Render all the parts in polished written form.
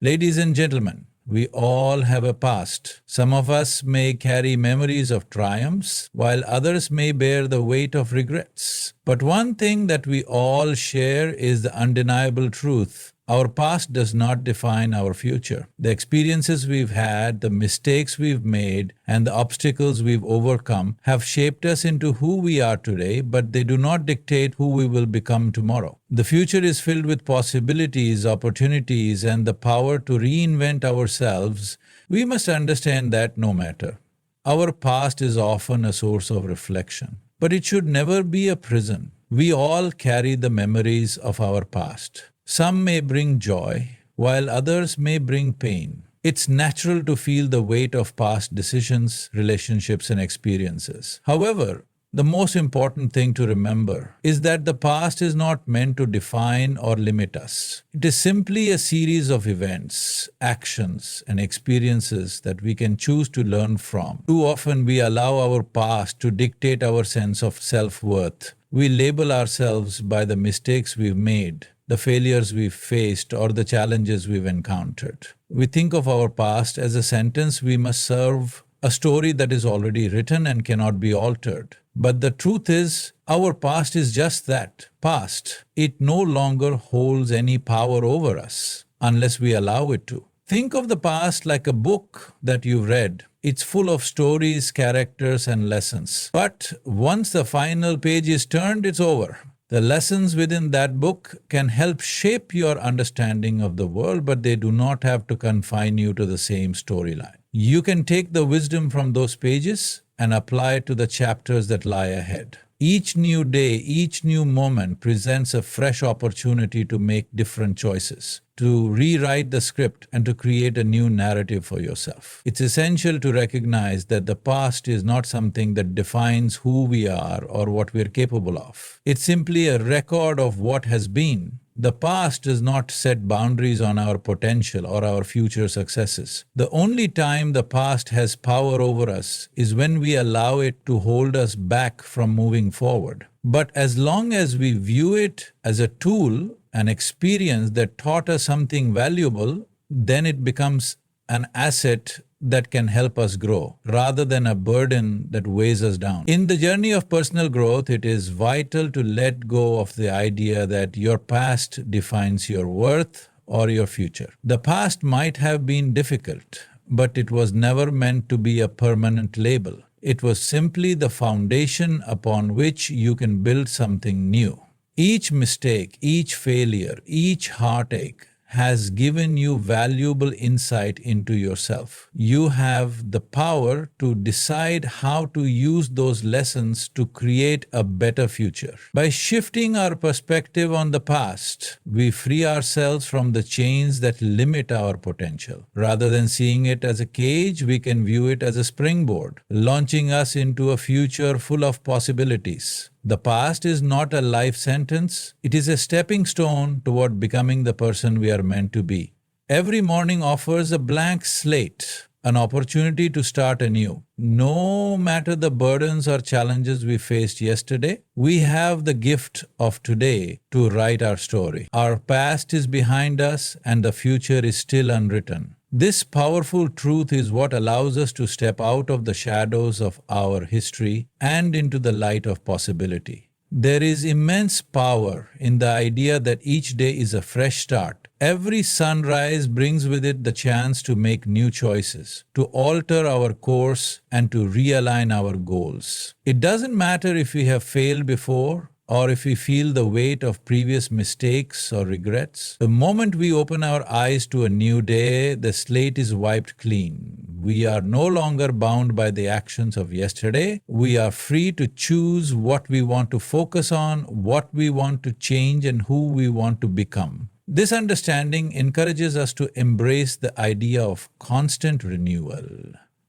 Ladies and gentlemen, we all have a past. Some of us may carry memories of triumphs, while others may bear the weight of regrets. But one thing that we all share is the undeniable truth. Our past does not define our future. The experiences we've had, the mistakes we've made, and the obstacles we've overcome have shaped us into who we are today, but they do not dictate who we will become tomorrow. The future is filled with possibilities, opportunities, and the power to reinvent ourselves. We must understand that no matter. Our past is often a source of reflection, but it should never be a prison. We all carry the memories of our past. Some may bring joy, while others may bring pain. It's natural to feel the weight of past decisions, relationships, and experiences. However, the most important thing to remember is that the past is not meant to define or limit us. It is simply a series of events, actions, and experiences that we can choose to learn from. Too often we allow our past to dictate our sense of self-worth. We label ourselves by the mistakes we've made, the failures we've faced, or the challenges we've encountered. We think of our past as a sentence we must serve, a story that is already written and cannot be altered. But the truth is, our past is just that, past. It no longer holds any power over us, unless we allow it to. Think of the past like a book that you've read. It's full of stories, characters, and lessons. But once the final page is turned, it's over. The lessons within that book can help shape your understanding of the world, but they do not have to confine you to the same storyline. You can take the wisdom from those pages and apply it to the chapters that lie ahead. Each new day, each new moment presents a fresh opportunity to make different choices, to rewrite the script, and to create a new narrative for yourself. It's essential to recognize that the past is not something that defines who we are or what we're capable of. It's simply a record of what has been. The past does not set boundaries on our potential or our future successes. The only time the past has power over us is when we allow it to hold us back from moving forward. But as long as we view it as a tool, an experience that taught us something valuable, then it becomes an asset that can help us grow, rather than a burden that weighs us down. In the journey of personal growth, it is vital to let go of the idea that your past defines your worth or your future. The past might have been difficult, but it was never meant to be a permanent label. It was simply the foundation upon which you can build something new. Each mistake, each failure, each heartache has given you valuable insight into yourself. You have the power to decide how to use those lessons to create a better future. By shifting our perspective on the past, we free ourselves from the chains that limit our potential. Rather than seeing it as a cage, we can view it as a springboard, launching us into a future full of possibilities. The past is not a life sentence, it is a stepping stone toward becoming the person we are meant to be. Every morning offers a blank slate, an opportunity to start anew. No matter the burdens or challenges we faced yesterday, we have the gift of today to write our story. Our past is behind us and the future is still unwritten. This powerful truth is what allows us to step out of the shadows of our history and into the light of possibility. There is immense power in the idea that each day is a fresh start. Every sunrise brings with it the chance to make new choices, to alter our course, and to realign our goals. It doesn't matter if we have failed before or if we feel the weight of previous mistakes or regrets. The moment we open our eyes to a new day, the slate is wiped clean. We are no longer bound by the actions of yesterday. We are free to choose what we want to focus on, what we want to change, and who we want to become. This understanding encourages us to embrace the idea of constant renewal.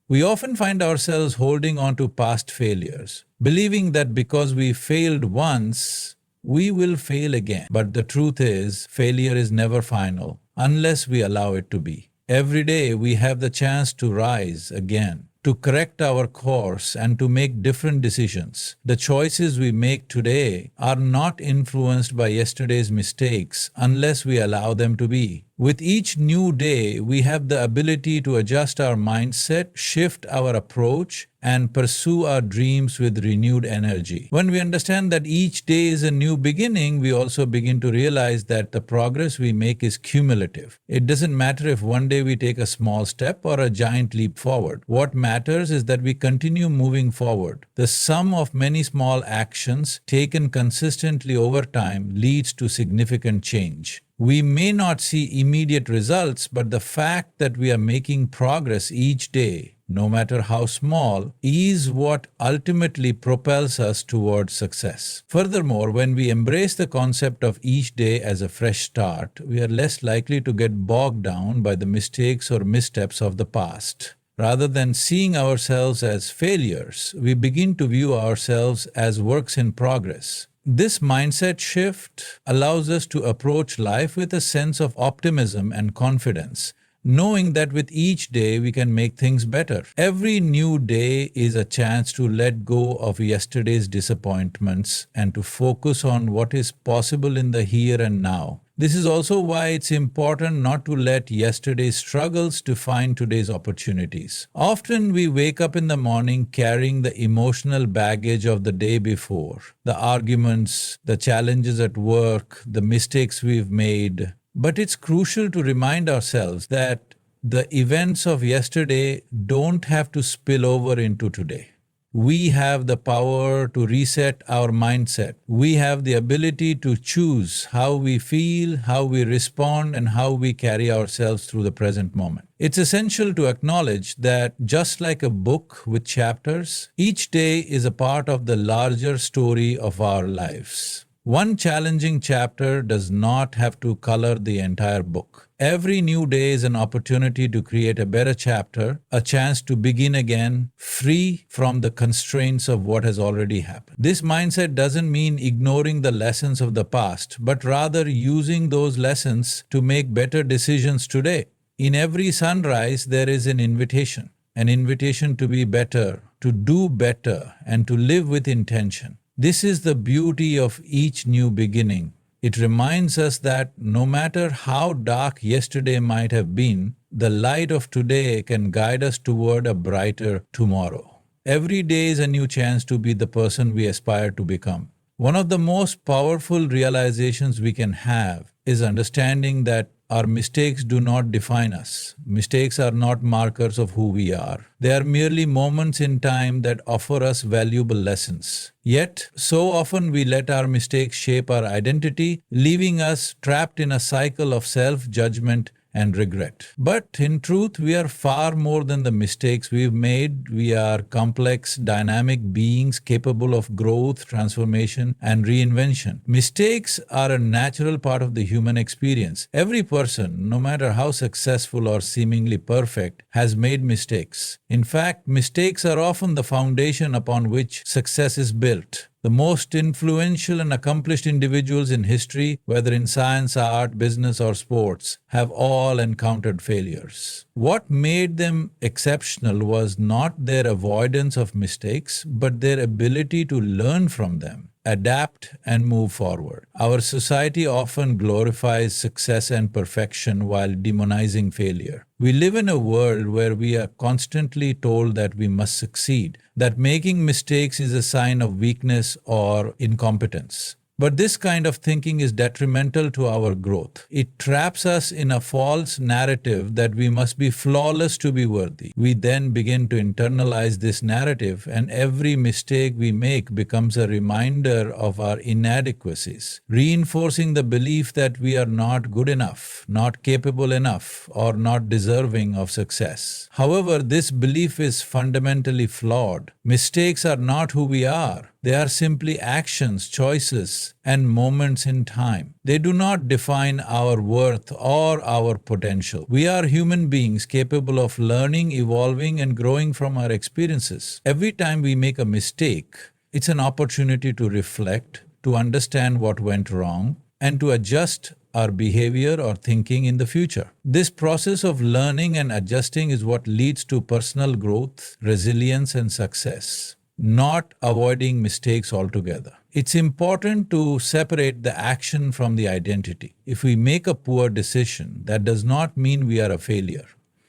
We often find ourselves holding on to past failures, believing that because we failed once, we will fail again. But the truth is, failure is never final unless we allow it to be. Every day we have the chance to rise again, to correct our course, and to make different decisions. The choices we make today are not influenced by yesterday's mistakes unless we allow them to be. With each new day, we have the ability to adjust our mindset, shift our approach, and pursue our dreams with renewed energy. When we understand that each day is a new beginning, we also begin to realize that the progress we make is cumulative. It doesn't matter if one day we take a small step or a giant leap forward. What matters is that we continue moving forward. The sum of many small actions taken consistently over time leads to significant change. We may not see immediate results, but the fact that we are making progress each day, no matter how small, is what ultimately propels us towards success. Furthermore, when we embrace the concept of each day as a fresh start, we are less likely to get bogged down by the mistakes or missteps of the past. Rather than seeing ourselves as failures, we begin to view ourselves as works in progress. This mindset shift allows us to approach life with a sense of optimism and confidence, knowing that with each day we can make things better. Every new day is a chance to let go of yesterday's disappointments and to focus on what is possible in the here and now. This is also why it's important not to let yesterday's struggles define today's opportunities. Often we wake up in the morning carrying the emotional baggage of the day before, the arguments, the challenges at work, the mistakes we've made. But it's crucial to remind ourselves that the events of yesterday don't have to spill over into today. We have the power to reset our mindset. We have the ability to choose how we feel, how we respond, and how we carry ourselves through the present moment. It's essential to acknowledge that just like a book with chapters, each day is a part of the larger story of our lives. One challenging chapter does not have to color the entire book. Every new day is an opportunity to create a better chapter, a chance to begin again, free from the constraints of what has already happened. This mindset doesn't mean ignoring the lessons of the past, but rather using those lessons to make better decisions today. In every sunrise, there is an invitation to be better, to do better, and to live with intention. This is the beauty of each new beginning. It reminds us that no matter how dark yesterday might have been, the light of today can guide us toward a brighter tomorrow. Every day is a new chance to be the person we aspire to become. One of the most powerful realizations we can have is understanding that our mistakes do not define us. Mistakes are not markers of who we are. They are merely moments in time that offer us valuable lessons. Yet, so often we let our mistakes shape our identity, leaving us trapped in a cycle of self-judgment and regret. But in truth, we are far more than the mistakes we've made. We are complex, dynamic beings capable of growth, transformation, and reinvention. Mistakes are a natural part of the human experience. Every person, no matter how successful or seemingly perfect, has made mistakes. In fact, mistakes are often the foundation upon which success is built. The most influential and accomplished individuals in history, whether in science, art, business, or sports, have all encountered failures. What made them exceptional was not their avoidance of mistakes, but their ability to learn from them, adapt, and move forward. Our society often glorifies success and perfection while demonizing failure. We live in a world where we are constantly told that we must succeed, that making mistakes is a sign of weakness or incompetence. But this kind of thinking is detrimental to our growth. It traps us in a false narrative that we must be flawless to be worthy. We then begin to internalize this narrative, and every mistake we make becomes a reminder of our inadequacies, reinforcing the belief that we are not good enough, not capable enough, or not deserving of success. However, this belief is fundamentally flawed. Mistakes are not who we are. They are simply actions, choices, and moments in time. They do not define our worth or our potential. We are human beings capable of learning, evolving, and growing from our experiences. Every time we make a mistake, it's an opportunity to reflect, to understand what went wrong, and to adjust our behavior or thinking in the future. This process of learning and adjusting is what leads to personal growth, resilience, and success, not avoiding mistakes altogether. It's important to separate the action from the identity. If we make a poor decision, that does not mean we are a failure.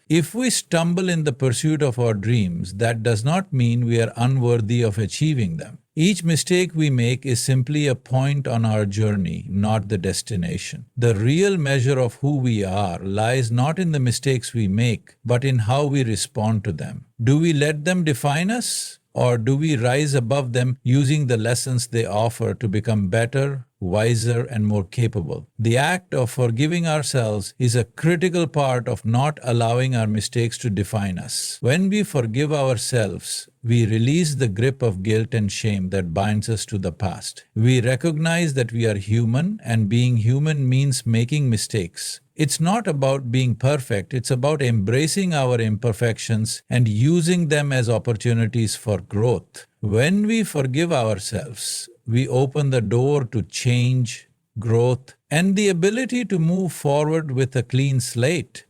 If we stumble in the pursuit of our dreams, that does not mean we are unworthy of achieving them. Each mistake we make is simply a point on our journey, not the destination. The real measure of who we are lies not in the mistakes we make, but in how we respond to them. Do we let them define us? Or do we rise above them using the lessons they offer to become better, wiser, and more capable? The act of forgiving ourselves is a critical part of not allowing our mistakes to define us. When we forgive ourselves, we release the grip of guilt and shame that binds us to the past. We recognize that we are human, and being human means making mistakes. It's not about being perfect, it's about embracing our imperfections and using them as opportunities for growth. When we forgive ourselves, we open the door to change, growth, and the ability to move forward with a clean slate,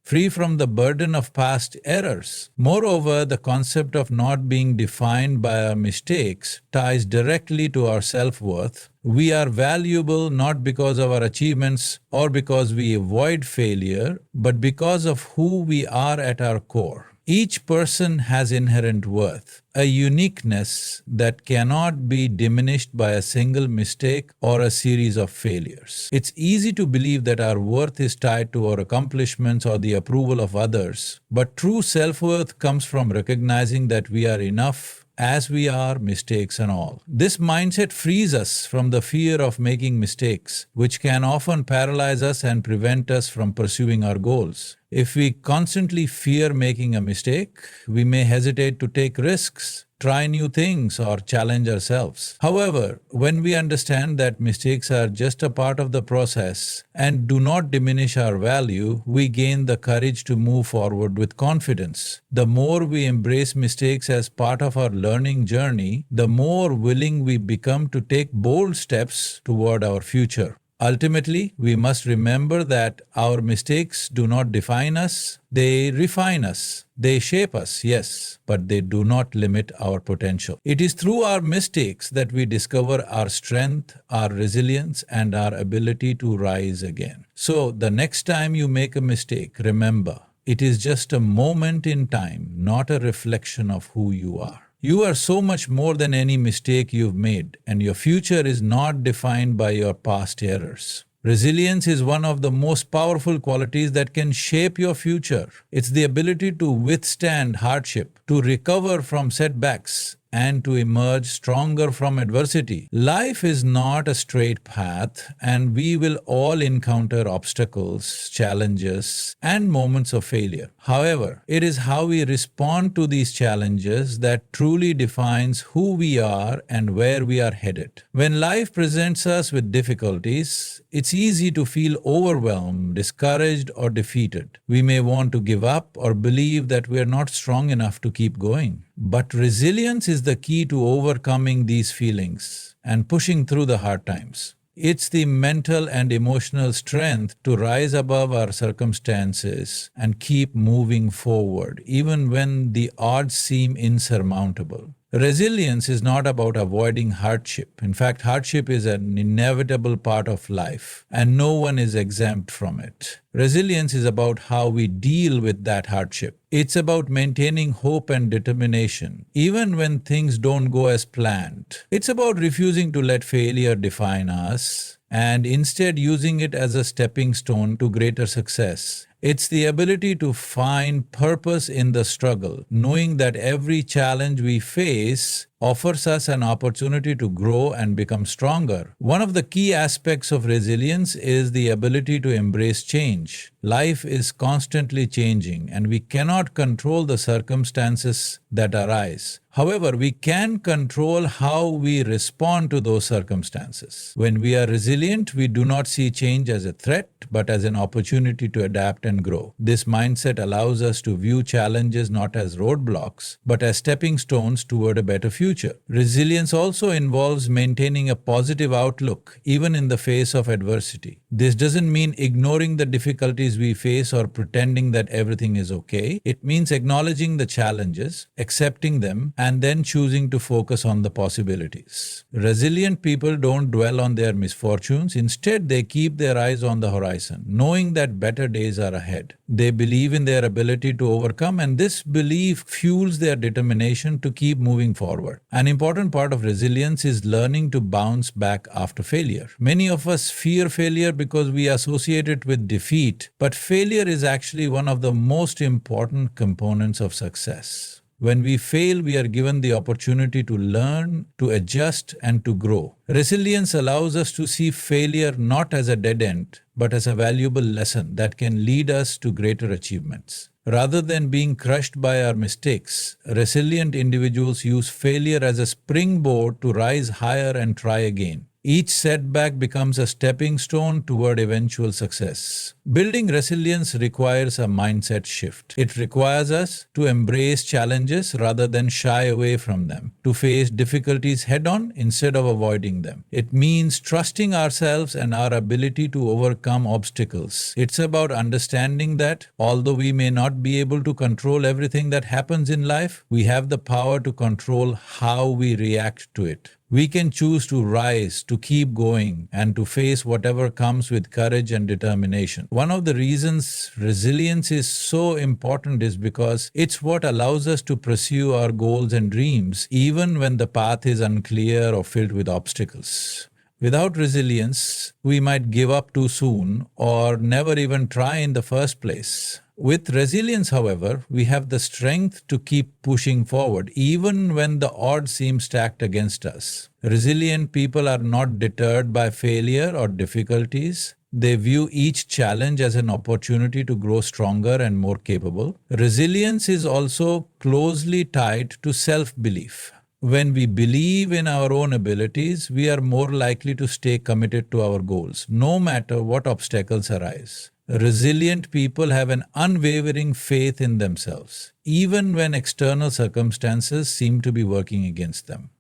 free from the burden of past errors. Moreover, the concept of not being defined by our mistakes ties directly to our self-worth. We are valuable not because of our achievements or because we avoid failure, but because of who we are at our core. Each person has inherent worth, a uniqueness that cannot be diminished by a single mistake or a series of failures. It's easy to believe that our worth is tied to our accomplishments or the approval of others, but true self-worth comes from recognizing that we are enough as we are, mistakes and all. This mindset frees us from the fear of making mistakes, which can often paralyze us and prevent us from pursuing our goals. If we constantly fear making a mistake, we may hesitate to take risks, try new things, or challenge ourselves. However, when we understand that mistakes are just a part of the process and do not diminish our value, we gain the courage to move forward with confidence. The more we embrace mistakes as part of our learning journey, the more willing we become to take bold steps toward our future. Ultimately, we must remember that our mistakes do not define us, they refine us. They shape us, yes, but they do not limit our potential. It is through our mistakes that we discover our strength, our resilience, and our ability to rise again. So, the next time you make a mistake, remember, it is just a moment in time, not a reflection of who you are. You are so much more than any mistake you've made, and your future is not defined by your past errors. Resilience is one of the most powerful qualities that can shape your future. It's the ability to withstand hardship, to recover from setbacks, and to emerge stronger from adversity. Life is not a straight path, and we will all encounter obstacles, challenges, and moments of failure. However, it is how we respond to these challenges that truly defines who we are and where we are headed. When life presents us with difficulties, it's easy to feel overwhelmed, discouraged, or defeated. We may want to give up or believe that we are not strong enough to keep going. But resilience is the key to overcoming these feelings and pushing through the hard times. It's the mental and emotional strength to rise above our circumstances and keep moving forward, even when the odds seem insurmountable. Resilience is not about avoiding hardship. In fact, hardship is an inevitable part of life, and no one is exempt from it. Resilience is about how we deal with that hardship. It's about maintaining hope and determination, even when things don't go as planned. It's about refusing to let failure define us, and instead using it as a stepping stone to greater success. It's the ability to find purpose in the struggle, knowing that every challenge we face offers us an opportunity to grow and become stronger. One of the key aspects of resilience is the ability to embrace change. Life is constantly changing, and we cannot control the circumstances that arise. However, we can control how we respond to those circumstances. When we are resilient, we do not see change as a threat, but as an opportunity to adapt and grow. This mindset allows us to view challenges not as roadblocks, but as stepping stones toward a better future. future. Resilience also involves maintaining a positive outlook, even in the face of adversity. This doesn't mean ignoring the difficulties we face or pretending that everything is okay. It means acknowledging the challenges, accepting them, and then choosing to focus on the possibilities. Resilient people don't dwell on their misfortunes. Instead, they keep their eyes on the horizon, knowing that better days are ahead. They believe in their ability to overcome, and this belief fuels their determination to keep moving forward. An important part of resilience is learning to bounce back after failure. Many of us fear failure because we associate it with defeat, but failure is actually one of the most important components of success. When we fail, we are given the opportunity to learn, to adjust, and to grow. Resilience allows us to see failure not as a dead end, but as a valuable lesson that can lead us to greater achievements. Rather than being crushed by our mistakes, resilient individuals use failure as a springboard to rise higher and try again. Each setback becomes a stepping stone toward eventual success. Building resilience requires a mindset shift. It requires us to embrace challenges rather than shy away from them, to face difficulties head-on instead of avoiding them. It means trusting ourselves and our ability to overcome obstacles. It's about understanding that, although we may not be able to control everything that happens in life, we have the power to control how we react to it. We can choose to rise, to keep going, and to face whatever comes with courage and determination. One of the reasons resilience is so important is because it's what allows us to pursue our goals and dreams, even when the path is unclear or filled with obstacles. Without resilience, we might give up too soon or never even try in the first place. With resilience, however, we have the strength to keep pushing forward, even when the odds seem stacked against us. Resilient people are not deterred by failure or difficulties. They view each challenge as an opportunity to grow stronger and more capable. Resilience is also closely tied to self-belief. When we believe in our own abilities, we are more likely to stay committed to our goals, no matter what obstacles arise. Resilient people have an unwavering faith in themselves, even when external circumstances seem to be working against them.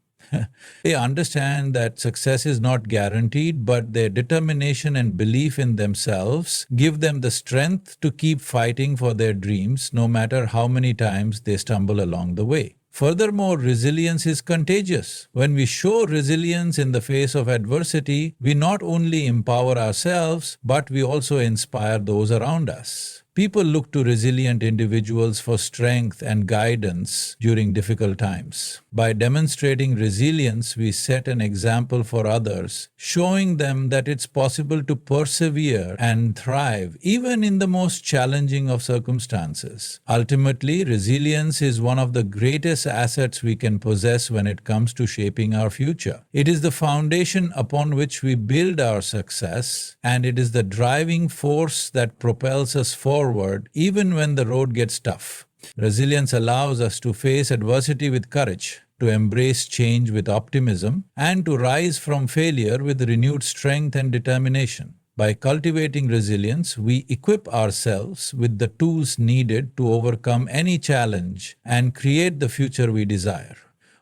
They understand that success is not guaranteed, but their determination and belief in themselves give them the strength to keep fighting for their dreams, no matter how many times they stumble along the way. Furthermore, resilience is contagious. When we show resilience in the face of adversity, we not only empower ourselves, but we also inspire those around us. People look to resilient individuals for strength and guidance during difficult times. By demonstrating resilience, we set an example for others, showing them that it's possible to persevere and thrive even in the most challenging of circumstances. Ultimately, resilience is one of the greatest assets we can possess when it comes to shaping our future. It is the foundation upon which we build our success, and it is the driving force that propels us forward even when the road gets tough. Resilience allows us to face adversity with courage, to embrace change with optimism, and to rise from failure with renewed strength and determination. By cultivating resilience, we equip ourselves with the tools needed to overcome any challenge and create the future we desire.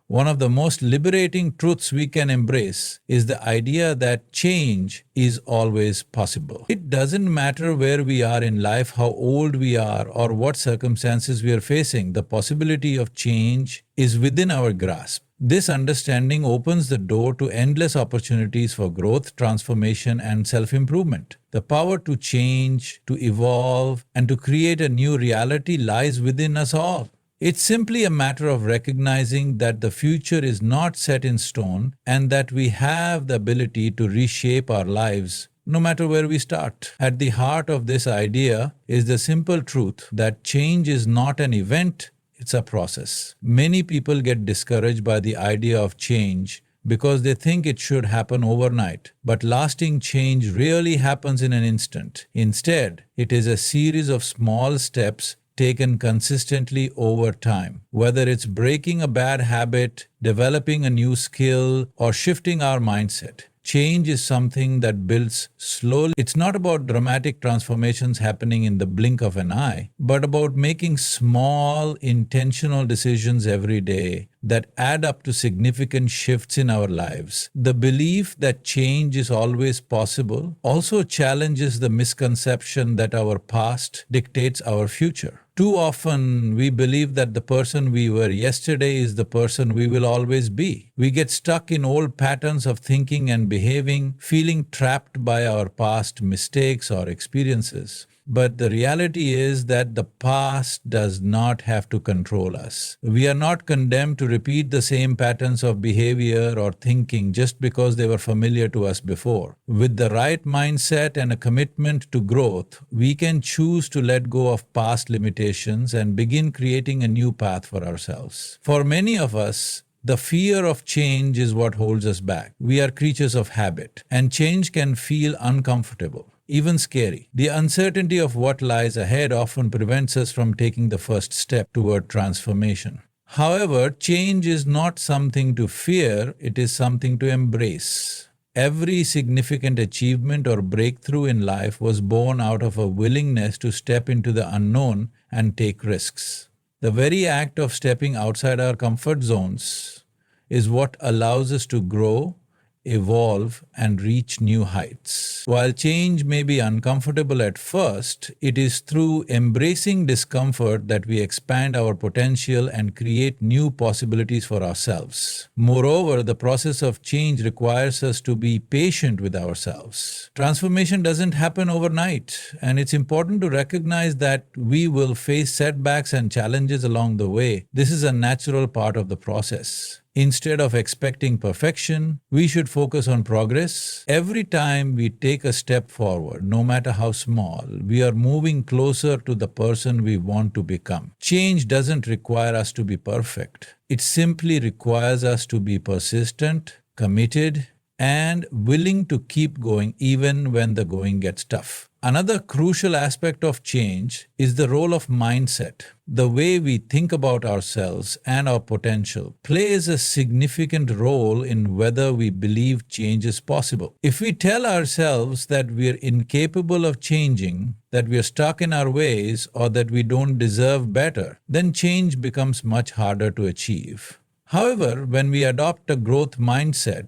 One of the most liberating truths we can embrace is the idea that change is always possible. It doesn't matter where we are in life, how old we are, or what circumstances we are facing, the possibility of change is within our grasp. This understanding opens the door to endless opportunities for growth, transformation, and self-improvement. The power to change, to evolve, and to create a new reality lies within us all. It's simply a matter of recognizing that the future is not set in stone and that we have the ability to reshape our lives no matter where we start. At the heart of this idea is the simple truth that change is not an event, it's a process. Many people get discouraged by the idea of change because they think it should happen overnight. But lasting change really happens in an instant. Instead, it is a series of small steps taken consistently over time. Whether it's breaking a bad habit, developing a new skill, or shifting our mindset, change is something that builds slowly. It's not about dramatic transformations happening in the blink of an eye, but about making small, intentional decisions every day, that add up to significant shifts in our lives. The belief that change is always possible also challenges the misconception that our past dictates our future. Too often, we believe that the person we were yesterday is the person we will always be. We get stuck in old patterns of thinking and behaving, feeling trapped by our past mistakes or experiences. But the reality is that the past does not have to control us. We are not condemned to repeat the same patterns of behavior or thinking just because they were familiar to us before. With the right mindset and a commitment to growth, we can choose to let go of past limitations and begin creating a new path for ourselves. For many of us, the fear of change is what holds us back. We are creatures of habit, and change can feel uncomfortable, even scary. The uncertainty of what lies ahead often prevents us from taking the first step toward transformation. However, change is not something to fear, it is something to embrace. Every significant achievement or breakthrough in life was born out of a willingness to step into the unknown and take risks. The very act of stepping outside our comfort zones is what allows us to grow, evolve, and reach new heights. While change may be uncomfortable at first, it is through embracing discomfort that we expand our potential and create new possibilities for ourselves. Moreover, the process of change requires us to be patient with ourselves. Transformation doesn't happen overnight, and it's important to recognize that we will face setbacks and challenges along the way. This is a natural part of the process. Instead of expecting perfection, we should focus on progress. Every time we take a step forward, no matter how small, we are moving closer to the person we want to become. Change doesn't require us to be perfect. It simply requires us to be persistent, committed, and willing to keep going even when the going gets tough. Another crucial aspect of change is the role of mindset. The way we think about ourselves and our potential plays a significant role in whether we believe change is possible. If we tell ourselves that we are incapable of changing, that we are stuck in our ways, or that we don't deserve better, then change becomes much harder to achieve. However, when we adopt a growth mindset,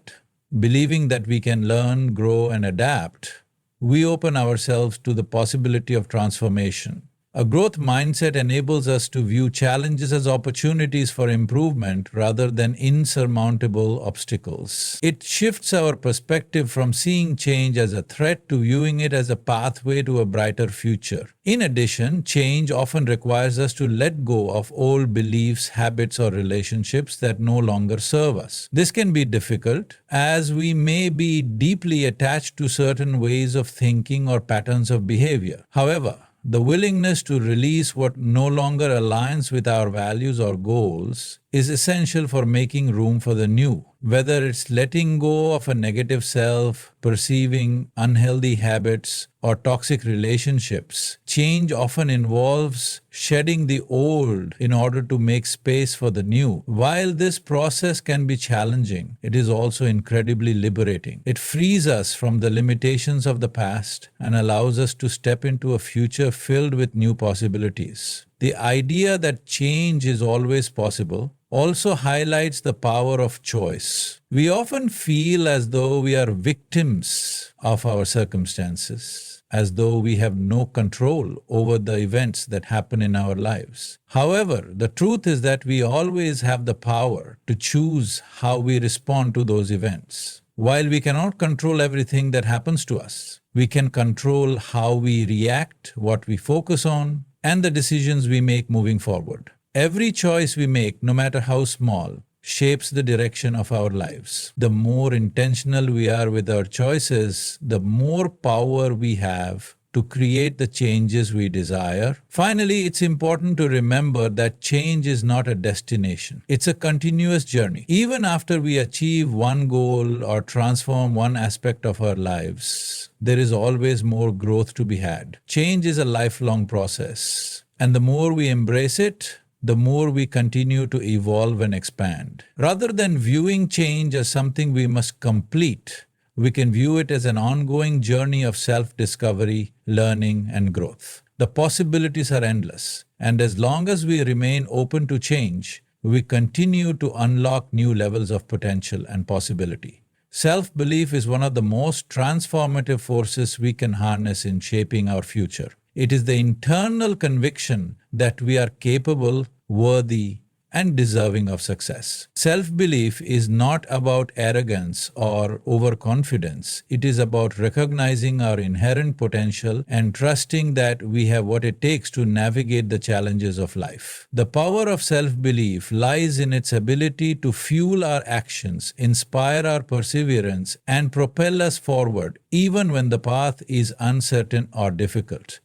believing that we can learn, grow, and adapt, we open ourselves to the possibility of transformation. A growth mindset enables us to view challenges as opportunities for improvement rather than insurmountable obstacles. It shifts our perspective from seeing change as a threat to viewing it as a pathway to a brighter future. In addition, change often requires us to let go of old beliefs, habits, or relationships that no longer serve us. This can be difficult, as we may be deeply attached to certain ways of thinking or patterns of behavior. However, the willingness to release what no longer aligns with our values or goals is essential for making room for the new. Whether it's letting go of a negative self, perceiving unhealthy habits, or toxic relationships, change often involves shedding the old in order to make space for the new. While this process can be challenging, it is also incredibly liberating. It frees us from the limitations of the past and allows us to step into a future filled with new possibilities. The idea that change is always possible also highlights the power of choice. We often feel as though we are victims of our circumstances, as though we have no control over the events that happen in our lives. However, the truth is that we always have the power to choose how we respond to those events. While we cannot control everything that happens to us, we can control how we react, what we focus on, and the decisions we make moving forward. Every choice we make, no matter how small, shapes the direction of our lives. The more intentional we are with our choices, the more power we have to create the changes we desire. Finally, it's important to remember that change is not a destination. It's a continuous journey. Even after we achieve one goal or transform one aspect of our lives, there is always more growth to be had. Change is a lifelong process, and the more we embrace it, the more we continue to evolve and expand. Rather than viewing change as something we must complete, we can view it as an ongoing journey of self-discovery, learning, and growth. The possibilities are endless, and as long as we remain open to change, we continue to unlock new levels of potential and possibility. Self-belief is one of the most transformative forces we can harness in shaping our future. It is the internal conviction that we are capable, worthy, and deserving of success. Self-belief is not about arrogance or overconfidence. It is about recognizing our inherent potential and trusting that we have what it takes to navigate the challenges of life. The power of self-belief lies in its ability to fuel our actions, inspire our perseverance, and propel us forward even when the path is uncertain or difficult.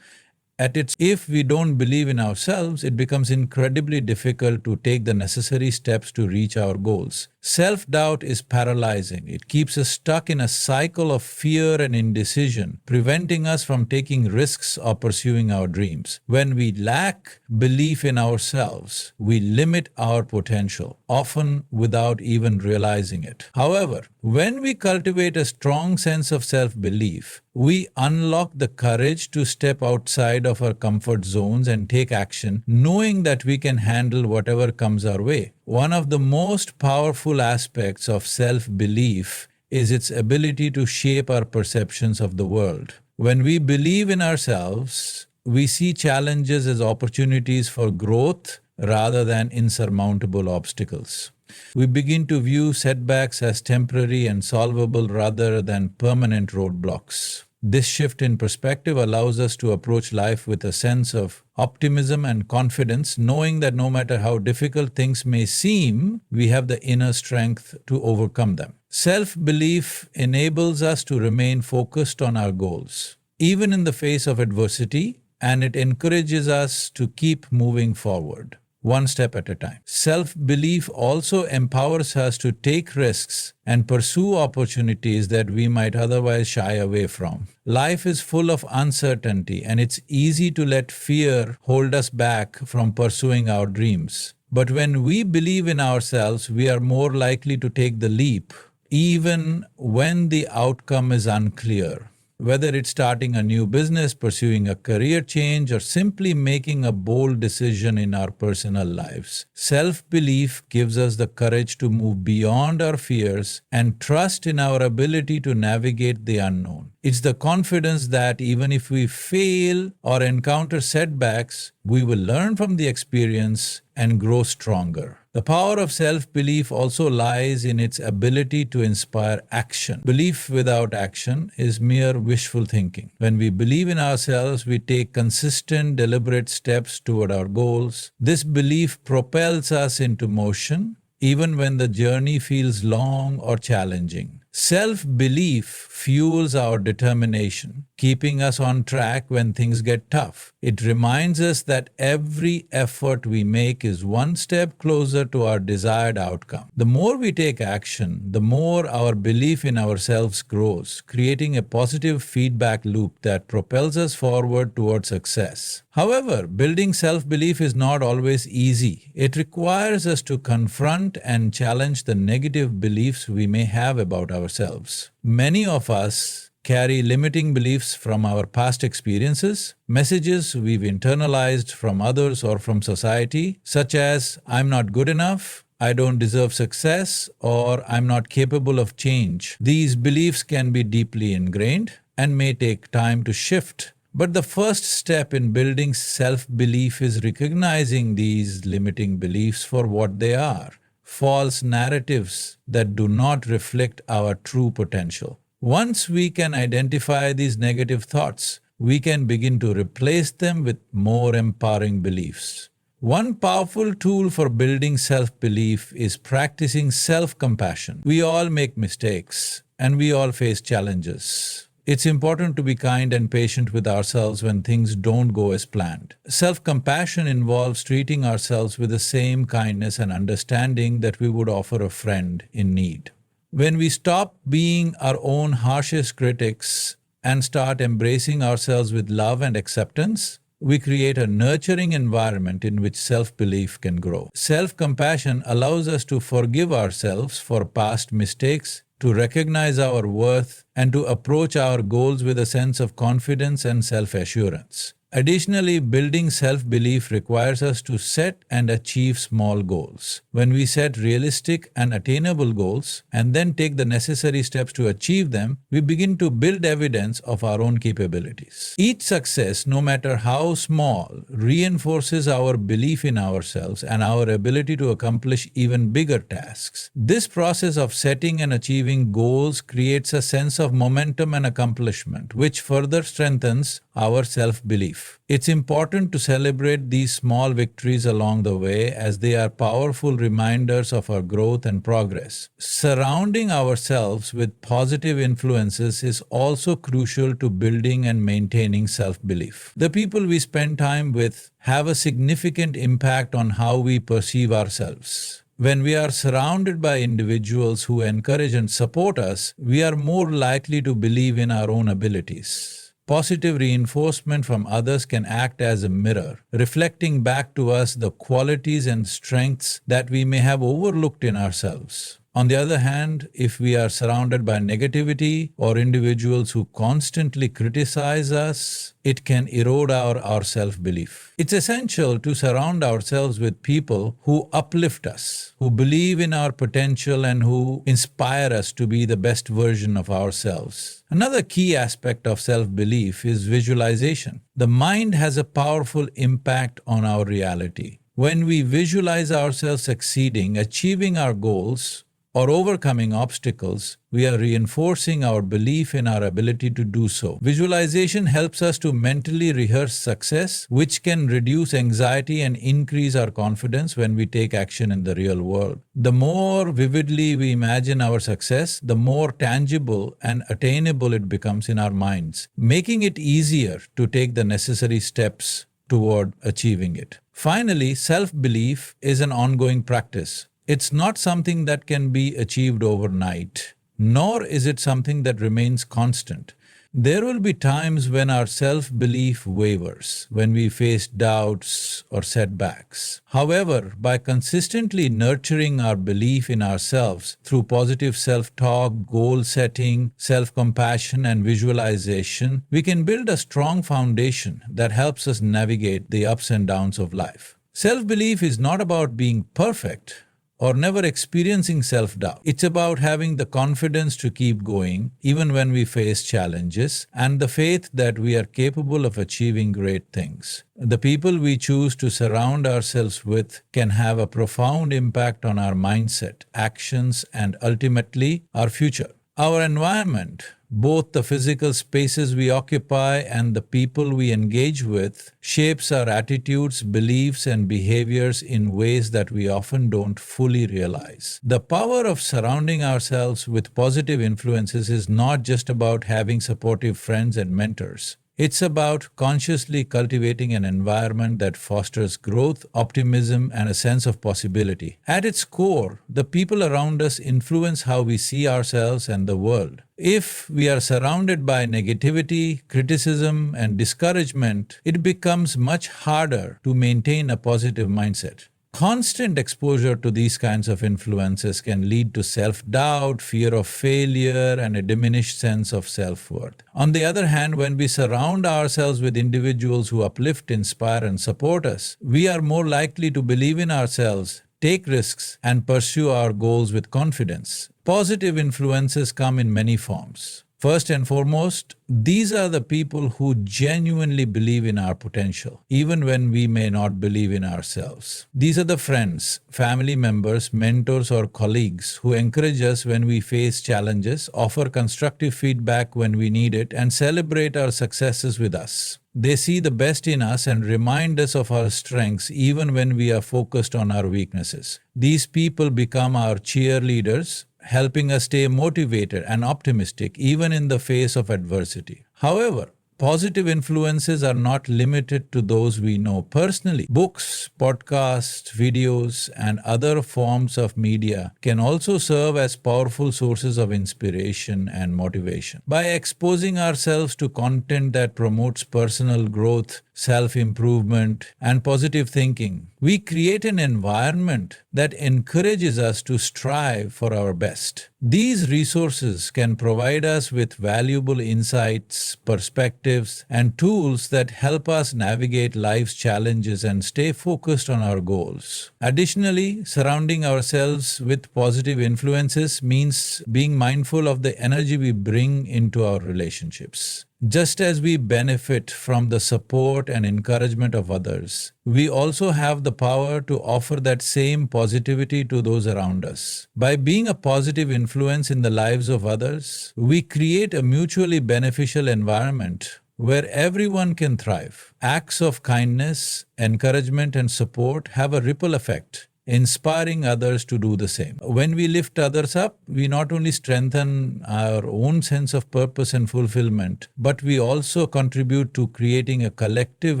If we don't believe in ourselves, it becomes incredibly difficult to take the necessary steps to reach our goals. Self-doubt is paralyzing. It keeps us stuck in a cycle of fear and indecision, preventing us from taking risks or pursuing our dreams. When we lack belief in ourselves, we limit our potential, often without even realizing it. However, when we cultivate a strong sense of self-belief, we unlock the courage to step outside of our comfort zones and take action, knowing that we can handle whatever comes our way. One of the most powerful aspects of self-belief is its ability to shape our perceptions of the world. When we believe in ourselves, we see challenges as opportunities for growth rather than insurmountable obstacles. We begin to view setbacks as temporary and solvable rather than permanent roadblocks. This shift in perspective allows us to approach life with a sense of optimism and confidence, knowing that no matter how difficult things may seem, we have the inner strength to overcome them. Self-belief enables us to remain focused on our goals, even in the face of adversity, and it encourages us to keep moving forward, one step at a time. Self-belief also empowers us to take risks and pursue opportunities that we might otherwise shy away from. Life is full of uncertainty, and it's easy to let fear hold us back from pursuing our dreams. But when we believe in ourselves, we are more likely to take the leap, even when the outcome is unclear. Whether it's starting a new business, pursuing a career change, or simply making a bold decision in our personal lives, self-belief gives us the courage to move beyond our fears and trust in our ability to navigate the unknown. It's the confidence that even if we fail or encounter setbacks, we will learn from the experience and grow stronger. The power of self-belief also lies in its ability to inspire action. Belief without action is mere wishful thinking. When we believe in ourselves, we take consistent, deliberate steps toward our goals. This belief propels us into motion, even when the journey feels long or challenging. Self-belief fuels our determination, keeping us on track when things get tough. It reminds us that every effort we make is one step closer to our desired outcome. The more we take action, the more our belief in ourselves grows, creating a positive feedback loop that propels us forward toward success. However, building self-belief is not always easy. It requires us to confront and challenge the negative beliefs we may have about ourselves. Many of us carry limiting beliefs from our past experiences, messages we've internalized from others or from society, such as, "I'm not good enough," "I don't deserve success," or "I'm not capable of change." These beliefs can be deeply ingrained and may take time to shift. But the first step in building self-belief is recognizing these limiting beliefs for what they are: false narratives that do not reflect our true potential. Once we can identify these negative thoughts, we can begin to replace them with more empowering beliefs. One powerful tool for building self-belief is practicing self-compassion. We all make mistakes, and we all face challenges. It's important to be kind and patient with ourselves when things don't go as planned. Self-compassion involves treating ourselves with the same kindness and understanding that we would offer a friend in need. When we stop being our own harshest critics and start embracing ourselves with love and acceptance, we create a nurturing environment in which self-belief can grow. Self-compassion allows us to forgive ourselves for past mistakes, to recognize our worth, and to approach our goals with a sense of confidence and self-assurance. Additionally, building self-belief requires us to set and achieve small goals. When we set realistic and attainable goals and then take the necessary steps to achieve them, we begin to build evidence of our own capabilities. Each success, no matter how small, reinforces our belief in ourselves and our ability to accomplish even bigger tasks. This process of setting and achieving goals creates a sense of momentum and accomplishment, which further strengthens our self-belief. It's important to celebrate these small victories along the way as they are powerful reminders of our growth and progress. Surrounding ourselves with positive influences is also crucial to building and maintaining self-belief. The people we spend time with have a significant impact on how we perceive ourselves. When we are surrounded by individuals who encourage and support us, we are more likely to believe in our own abilities. Positive reinforcement from others can act as a mirror, reflecting back to us the qualities and strengths that we may have overlooked in ourselves. On the other hand, if we are surrounded by negativity or individuals who constantly criticize us, it can erode our self-belief. It's essential to surround ourselves with people who uplift us, who believe in our potential and who inspire us to be the best version of ourselves. Another key aspect of self-belief is visualization. The mind has a powerful impact on our reality. When we visualize ourselves succeeding, achieving our goals, or overcoming obstacles, we are reinforcing our belief in our ability to do so. Visualization helps us to mentally rehearse success, which can reduce anxiety and increase our confidence when we take action in the real world. The more vividly we imagine our success, the more tangible and attainable it becomes in our minds, making it easier to take the necessary steps toward achieving it. Finally, self-belief is an ongoing practice. It's not something that can be achieved overnight, nor is it something that remains constant. There will be times when our self-belief wavers, when we face doubts or setbacks. However, by consistently nurturing our belief in ourselves through positive self-talk, goal setting, self-compassion, and visualization, we can build a strong foundation that helps us navigate the ups and downs of life. Self-belief is not about being perfect or never experiencing self-doubt. It's about having the confidence to keep going even when we face challenges and the faith that we are capable of achieving great things. The people we choose to surround ourselves with can have a profound impact on our mindset, actions, and ultimately our future. Our environment, both the physical spaces we occupy and the people we engage with, shapes our attitudes, beliefs, and behaviors in ways that we often don't fully realize. The power of surrounding ourselves with positive influences is not just about having supportive friends and mentors. It's about consciously cultivating an environment that fosters growth, optimism, and a sense of possibility. At its core, the people around us influence how we see ourselves and the world. If we are surrounded by negativity, criticism, and discouragement, it becomes much harder to maintain a positive mindset. Constant exposure to these kinds of influences can lead to self-doubt, fear of failure, and a diminished sense of self-worth. On the other hand, when we surround ourselves with individuals who uplift, inspire, and support us, we are more likely to believe in ourselves, take risks, and pursue our goals with confidence. Positive influences come in many forms. First and foremost, these are the people who genuinely believe in our potential, even when we may not believe in ourselves. These are the friends, family members, mentors, or colleagues who encourage us when we face challenges, offer constructive feedback when we need it, and celebrate our successes with us. They see the best in us and remind us of our strengths even when we are focused on our weaknesses. These people become our cheerleaders, helping us stay motivated and optimistic even in the face of adversity. However, positive influences are not limited to those we know personally. Books, podcasts, videos, and other forms of media can also serve as powerful sources of inspiration and motivation. By exposing ourselves to content that promotes personal growth, self-improvement, and positive thinking, we create an environment that encourages us to strive for our best. These resources can provide us with valuable insights, perspectives, and tools that help us navigate life's challenges and stay focused on our goals. Additionally, surrounding ourselves with positive influences means being mindful of the energy we bring into our relationships. Just as we benefit from the support and encouragement of others, we also have the power to offer that same positivity to those around us. By being a positive influence in the lives of others, we create a mutually beneficial environment where everyone can thrive. Acts of kindness, encouragement, and support have a ripple effect, inspiring others to do the same. When we lift others up, we not only strengthen our own sense of purpose and fulfillment, but we also contribute to creating a collective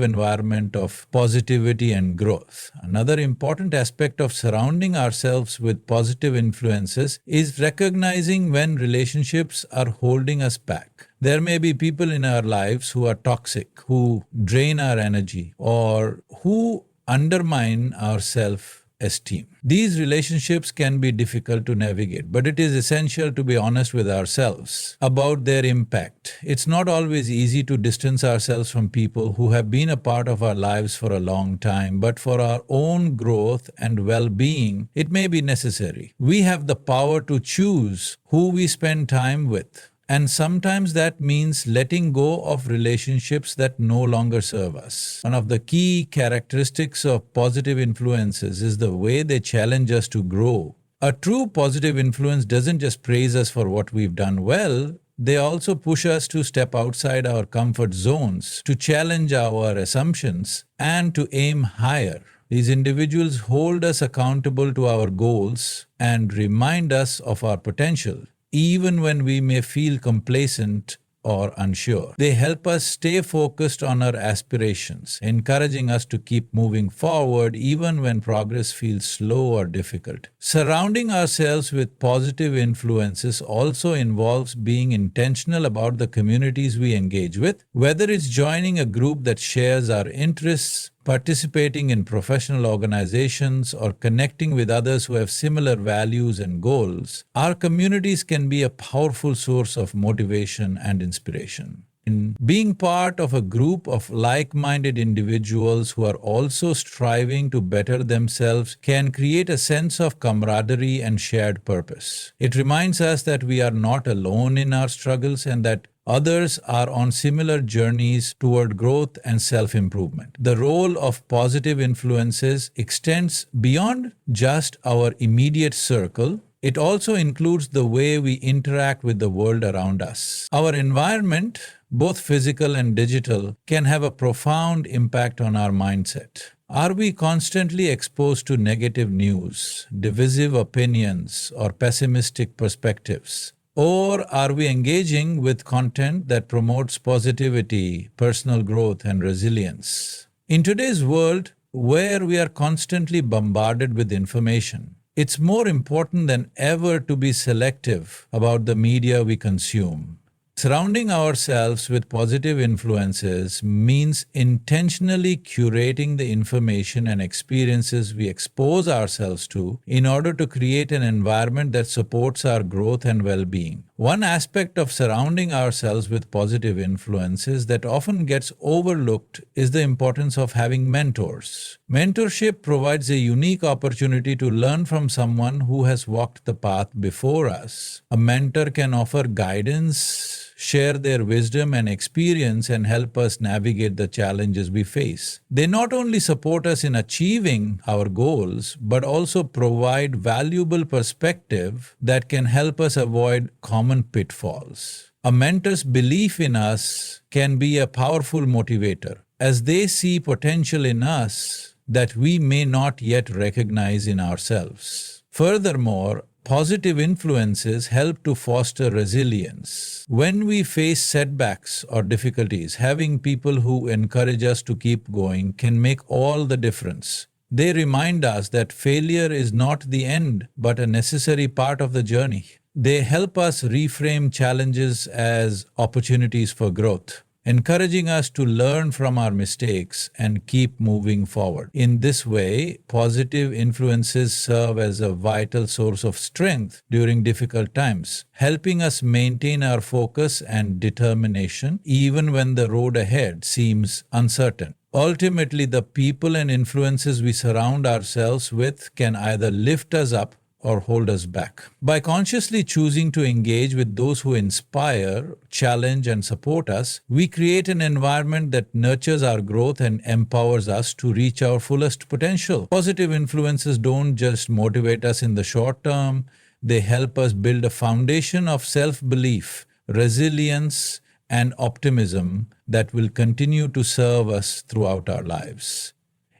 environment of positivity and growth. Another important aspect of surrounding ourselves with positive influences is recognizing when relationships are holding us back. There may be people in our lives who are toxic, who drain our energy, or who undermine our self-esteem. These relationships can be difficult to navigate, but it is essential to be honest with ourselves about their impact. It's not always easy to distance ourselves from people who have been a part of our lives for a long time, but for our own growth and well-being, it may be necessary. We have the power to choose who we spend time with. And sometimes that means letting go of relationships that no longer serve us. One of the key characteristics of positive influences is the way they challenge us to grow. A true positive influence doesn't just praise us for what we've done well, they also push us to step outside our comfort zones, to challenge our assumptions, and to aim higher. These individuals hold us accountable to our goals and remind us of our potential, even when we may feel complacent or unsure. They help us stay focused on our aspirations, encouraging us to keep moving forward even when progress feels slow or difficult. Surrounding ourselves with positive influences also involves being intentional about the communities we engage with, whether it's joining a group that shares our interests, participating in professional organizations, or connecting with others who have similar values and goals. Our communities can be a powerful source of motivation and inspiration. In being part of a group of like-minded individuals who are also striving to better themselves can create a sense of camaraderie and shared purpose. It reminds us that we are not alone in our struggles and that others are on similar journeys toward growth and self-improvement. The role of positive influences extends beyond just our immediate circle. It also includes the way we interact with the world around us. Our environment, both physical and digital, can have a profound impact on our mindset. Are we constantly exposed to negative news, divisive opinions, or pessimistic perspectives? Or are we engaging with content that promotes positivity, personal growth, and resilience? In today's world, where we are constantly bombarded with information, it's more important than ever to be selective about the media we consume. Surrounding ourselves with positive influences means intentionally curating the information and experiences we expose ourselves to in order to create an environment that supports our growth and well-being. One aspect of surrounding ourselves with positive influences that often gets overlooked is the importance of having mentors. Mentorship provides a unique opportunity to learn from someone who has walked the path before us. A mentor can offer guidance, share their wisdom and experience, and help us navigate the challenges we face. They not only support us in achieving our goals, but also provide valuable perspective that can help us avoid common pitfalls. A mentor's belief in us can be a powerful motivator, as they see potential in us that we may not yet recognize in ourselves. Furthermore, positive influences help to foster resilience. When we face setbacks or difficulties, having people who encourage us to keep going can make all the difference. They remind us that failure is not the end, but a necessary part of the journey. They help us reframe challenges as opportunities for growth, encouraging us to learn from our mistakes and keep moving forward. In this way, positive influences serve as a vital source of strength during difficult times, helping us maintain our focus and determination even when the road ahead seems uncertain. Ultimately, the people and influences we surround ourselves with can either lift us up or hold us back. By consciously choosing to engage with those who inspire, challenge, and support us, we create an environment that nurtures our growth and empowers us to reach our fullest potential. Positive influences don't just motivate us in the short term, they help us build a foundation of self-belief, resilience, and optimism that will continue to serve us throughout our lives.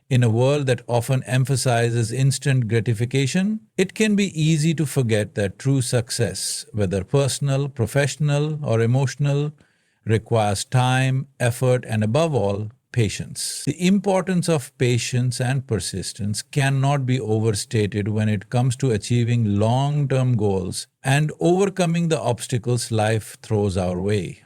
In a world that often emphasizes instant gratification, it can be easy to forget that true success, whether personal, professional, or emotional, requires time, effort, and above all, patience. The importance of patience and persistence cannot be overstated when it comes to achieving long-term goals and overcoming the obstacles life throws our way.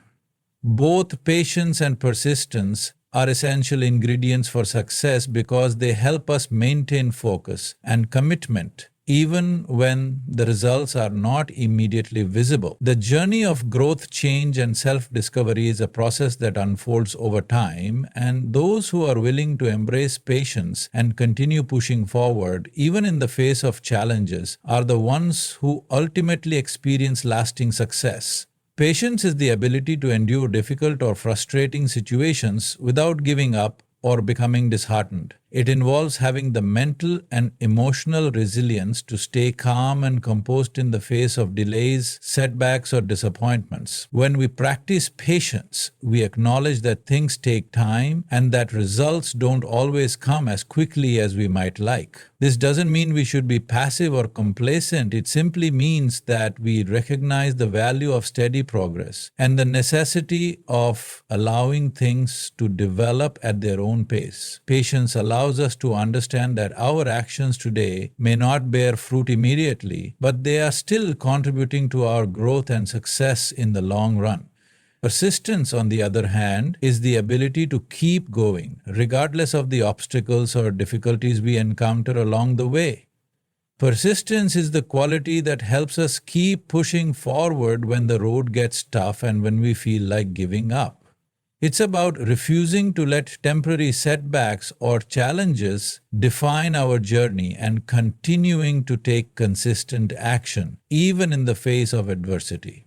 Both patience and persistence are essential ingredients for success because they help us maintain focus and commitment even when the results are not immediately visible. The journey of growth, change, and self-discovery is a process that unfolds over time, and those who are willing to embrace patience and continue pushing forward, even in the face of challenges, are the ones who ultimately experience lasting success. Patience is the ability to endure difficult or frustrating situations without giving up or becoming disheartened. It involves having the mental and emotional resilience to stay calm and composed in the face of delays, setbacks, or disappointments. When we practice patience, we acknowledge that things take time and that results don't always come as quickly as we might like. This doesn't mean we should be passive or complacent. It simply means that we recognize the value of steady progress and the necessity of allowing things to develop at their own pace. Patience allows us to understand that our actions today may not bear fruit immediately, but they are still contributing to our growth and success in the long run. Persistence, on the other hand, is the ability to keep going, regardless of the obstacles or difficulties we encounter along the way. Persistence is the quality that helps us keep pushing forward when the road gets tough and when we feel like giving up. It's about refusing to let temporary setbacks or challenges define our journey and continuing to take consistent action, even in the face of adversity.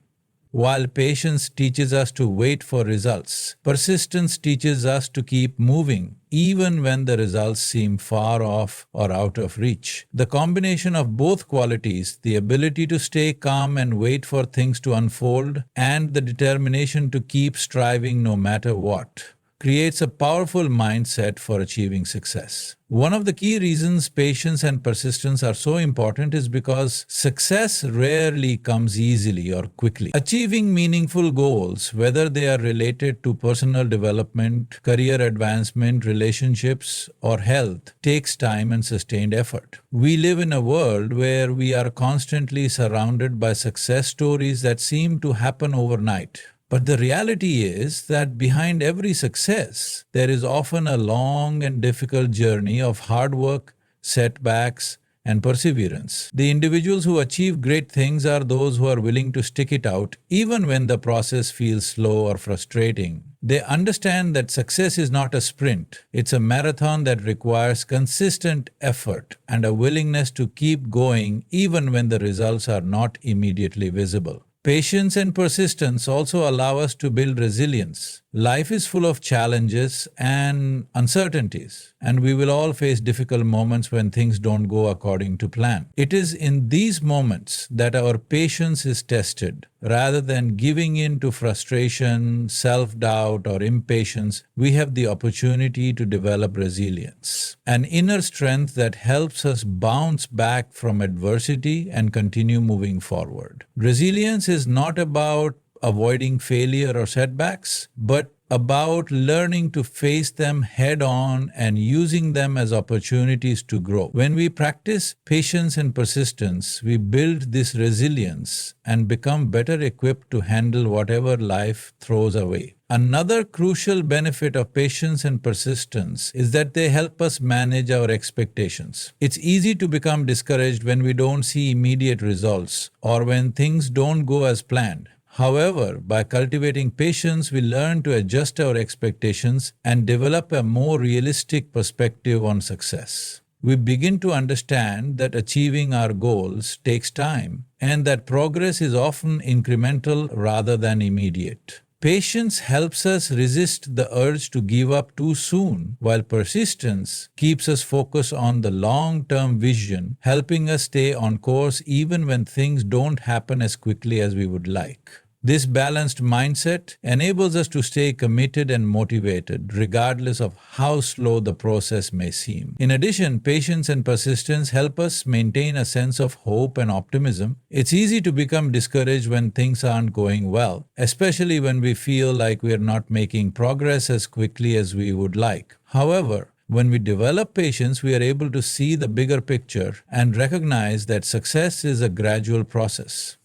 While patience teaches us to wait for results, persistence teaches us to keep moving, even when the results seem far off or out of reach. The combination of both qualities, the ability to stay calm and wait for things to unfold, and the determination to keep striving no matter what, creates a powerful mindset for achieving success. One of the key reasons patience and persistence are so important is because success rarely comes easily or quickly. Achieving meaningful goals, whether they are related to personal development, career advancement, relationships, or health, takes time and sustained effort. We live in a world where we are constantly surrounded by success stories that seem to happen overnight. But the reality is that behind every success, there is often a long and difficult journey of hard work, setbacks, and perseverance. The individuals who achieve great things are those who are willing to stick it out even when the process feels slow or frustrating. They understand that success is not a sprint. It's a marathon that requires consistent effort and a willingness to keep going even when the results are not immediately visible. Patience and persistence also allow us to build resilience. Life is full of challenges and uncertainties, and we will all face difficult moments when things don't go according to plan. It is in these moments that our patience is tested. Rather than giving in to frustration, self-doubt, or impatience, we have the opportunity to develop resilience, an inner strength that helps us bounce back from adversity and continue moving forward. Resilience is not about avoiding failure or setbacks, but about learning to face them head-on and using them as opportunities to grow. When we practice patience and persistence, we build this resilience and become better equipped to handle whatever life throws away. Another crucial benefit of patience and persistence is that they help us manage our expectations. It's easy to become discouraged when we don't see immediate results or when things don't go as planned. However, by cultivating patience, we learn to adjust our expectations and develop a more realistic perspective on success. We begin to understand that achieving our goals takes time and that progress is often incremental rather than immediate. Patience helps us resist the urge to give up too soon, while persistence keeps us focused on the long-term vision, helping us stay on course even when things don't happen as quickly as we would like. This balanced mindset enables us to stay committed and motivated, regardless of how slow the process may seem. In addition, patience and persistence help us maintain a sense of hope and optimism. It's easy to become discouraged when things aren't going well, especially when we feel like we are not making progress as quickly as we would like. However, when we develop patience, we are able to see the bigger picture and recognize that success is a gradual process.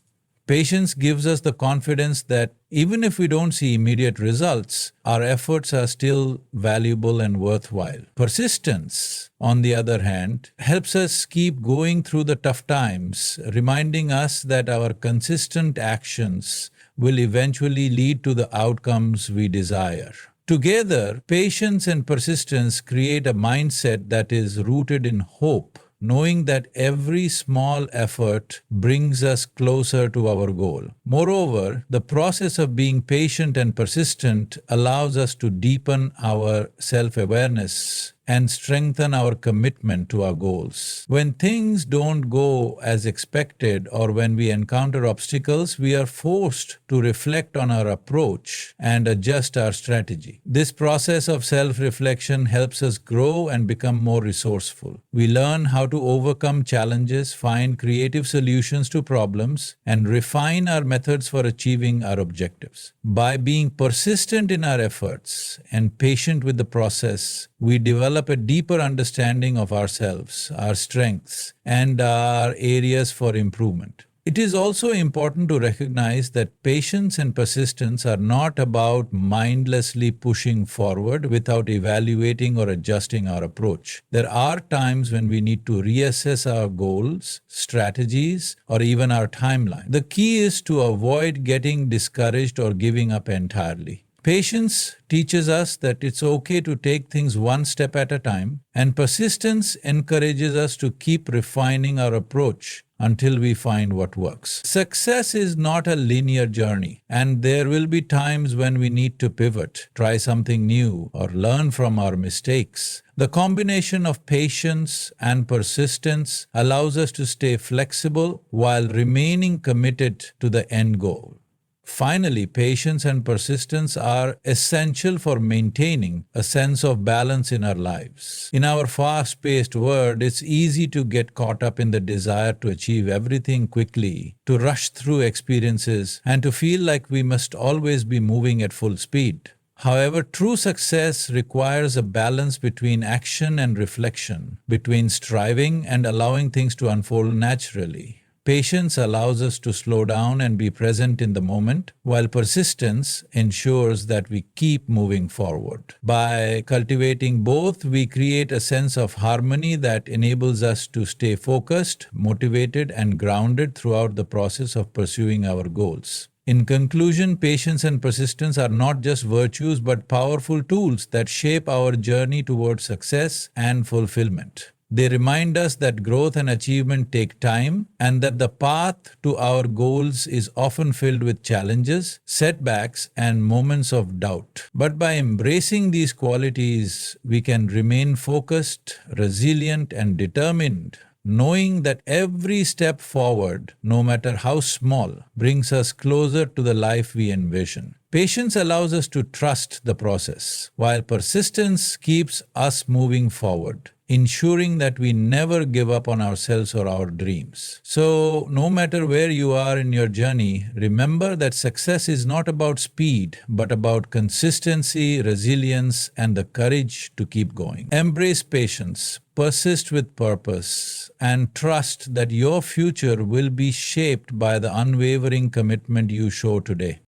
Patience gives us the confidence that even if we don't see immediate results, our efforts are still valuable and worthwhile. Persistence, on the other hand, helps us keep going through the tough times, reminding us that our consistent actions will eventually lead to the outcomes we desire. Together, patience and persistence create a mindset that is rooted in hope, knowing that every small effort brings us closer to our goal. Moreover, the process of being patient and persistent allows us to deepen our self-awareness and strengthen our commitment to our goals. When things don't go as expected or when we encounter obstacles, we are forced to reflect on our approach and adjust our strategy. This process of self-reflection helps us grow and become more resourceful. We learn how to overcome challenges, find creative solutions to problems, and refine our methods for achieving our objectives. By being persistent in our efforts and patient with the process, we develop a deeper understanding of ourselves, our strengths, and our areas for improvement. It is also important to recognize that patience and persistence are not about mindlessly pushing forward without evaluating or adjusting our approach. There are times when we need to reassess our goals, strategies, or even our timeline. The key is to avoid getting discouraged or giving up entirely. Patience teaches us that it's okay to take things one step at a time, and persistence encourages us to keep refining our approach until we find what works. Success is not a linear journey, and there will be times when we need to pivot, try something new, or learn from our mistakes. The combination of patience and persistence allows us to stay flexible while remaining committed to the end goal. Finally, patience and persistence are essential for maintaining a sense of balance in our lives. In our fast-paced world, it's easy to get caught up in the desire to achieve everything quickly, to rush through experiences, and to feel like we must always be moving at full speed. However, true success requires a balance between action and reflection, between striving and allowing things to unfold naturally. Patience allows us to slow down and be present in the moment, while persistence ensures that we keep moving forward. By cultivating both, we create a sense of harmony that enables us to stay focused, motivated, and grounded throughout the process of pursuing our goals. In conclusion, patience and persistence are not just virtues but powerful tools that shape our journey towards success and fulfillment. They remind us that growth and achievement take time and that the path to our goals is often filled with challenges, setbacks, and moments of doubt. But by embracing these qualities, we can remain focused, resilient, and determined, knowing that every step forward, no matter how small, brings us closer to the life we envision. Patience allows us to trust the process, while persistence keeps us moving forward, ensuring that we never give up on ourselves or our dreams. So, no matter where you are in your journey, remember that success is not about speed, but about consistency, resilience, and the courage to keep going. Embrace patience, persist with purpose, and trust that your future will be shaped by the unwavering commitment you show today.